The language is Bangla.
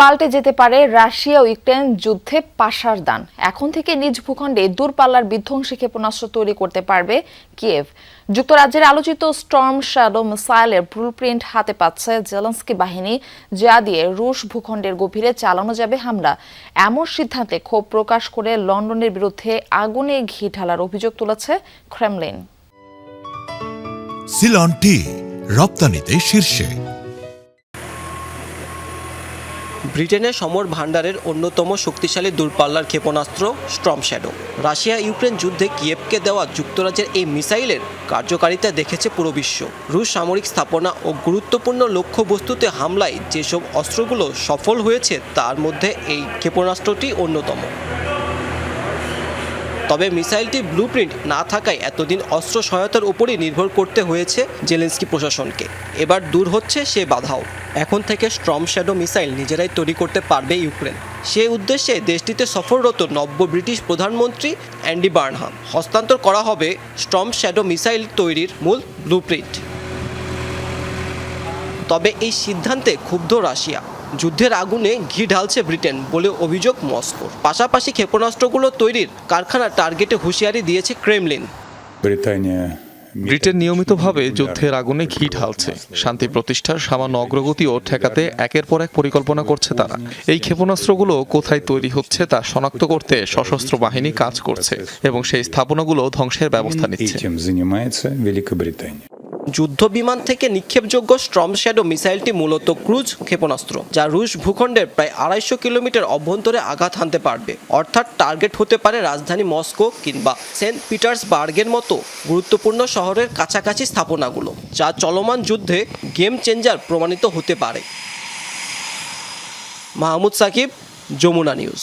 পাল্টে যেতে পারে রাশিয়া ও ইউক্রেন যুদ্ধে পাশার দান। এখন থেকে নিজ ভূখণ্ডে দূরপাল্লার বিধ্বংসী ক্ষেপণাস্ত্র তৈরি করতে পারবে কিয়েভ। যুক্তরাজ্যের আলোচিত স্টর্ম শ্যাডো মিসাইলের ব্লুপ্রিন্ট হাতে পাচ্ছে জেলেনস্কি বাহিনী, যা দিয়ে রুশ ভূখণ্ডের গভীরে চালানো যাবে হামলা। এমন সিদ্ধান্তে ক্ষোভ প্রকাশ করে লন্ডনের বিরুদ্ধে আগুনে ঘি ঢালার অভিযোগ তুলেছে ক্রেমলিন। সিলন টি রপ্তানিতে শীর্ষে। ব্রিটেনের সমর ভান্ডারের অন্যতম শক্তিশালী দূরপাল্লার ক্ষেপণাস্ত্র স্টর্ম শ্যাডো। রাশিয়া ইউক্রেন যুদ্ধে কিয়েভকে দেওয়া যুক্তরাজ্যের এই মিসাইলের কার্যকারিতা দেখেছে পুরো বিশ্ব। রুশ সামরিক স্থাপনা ও গুরুত্বপূর্ণ লক্ষ্যবস্তুতে হামলায় যেসব অস্ত্রগুলো সফল হয়েছে তার মধ্যে এই ক্ষেপণাস্ত্রটি অন্যতম। তবে মিসাইলটি ব্লুপ্রিন্ট না থাকায় এতদিন অস্ত্র সহায়তার উপরই নির্ভর করতে হয়েছে জেলেনস্কি প্রশাসনকে। এবার দূর হচ্ছে সে বাধাও। এখন থেকে স্টর্ম শ্যাডো মিসাইল নিজেরাই তৈরি করতে পারবে ইউক্রেন। সে উদ্দেশ্যে দেশটিতে সফররত নব্য ব্রিটিশ প্রধানমন্ত্রী অ্যান্ডি বার্নহাম হস্তান্তর করা হবে স্টর্ম শ্যাডো মিসাইল তৈরির মূল ব্লুপ্রিন্ট। তবে এই সিদ্ধান্তে ক্ষুব্ধ রাশিয়া। যুদ্ধের আগুনে ঘি ঢালছে ব্রিটেন বলে অভিযোগ মস্কোর। পাশাপাশি ক্ষেপণাস্ত্রগুলো তৈরির কারখানা টার্গেটে হুঁশিয়ারি দিয়েছে ক্রেমলিন। ব্রিটেন নিয়মিতভাবে যুদ্ধের আগুনে ঘি ঢালছে। শান্তি প্রতিষ্ঠার সামান্য অগ্রগতিও ঠেকাতে একের পর এক পরিকল্পনা করছে তারা। এই ক্ষেপণাস্ত্রগুলো কোথায় তৈরি হচ্ছে তা শনাক্ত করতে সশস্ত্র বাহিনী কাজ করছে এবং সেই স্থাপনাগুলো ধ্বংসের ব্যবস্থা নিচ্ছে। যুদ্ধ বিমান থেকে নিক্ষেপযোগ্য স্টর্ম শ্যাডো মিসাইলটি মূলত ক্রুজ ক্ষেপণাস্ত্র, যা রুশ ভূখণ্ডের প্রায় 250 কিলোমিটার অভ্যন্তরে আঘাত হানতে পারবে। অর্থাৎ টার্গেট হতে পারে রাজধানী মস্কো কিংবা সেন্ট পিটার্সবার্গের মতো গুরুত্বপূর্ণ শহরের কাছাকাছি স্থাপনাগুলো, যা চলমান যুদ্ধে গেম চেঞ্জার প্রমাণিত হতে পারে। মাহমুদ সাকিব, যমুনা নিউজ।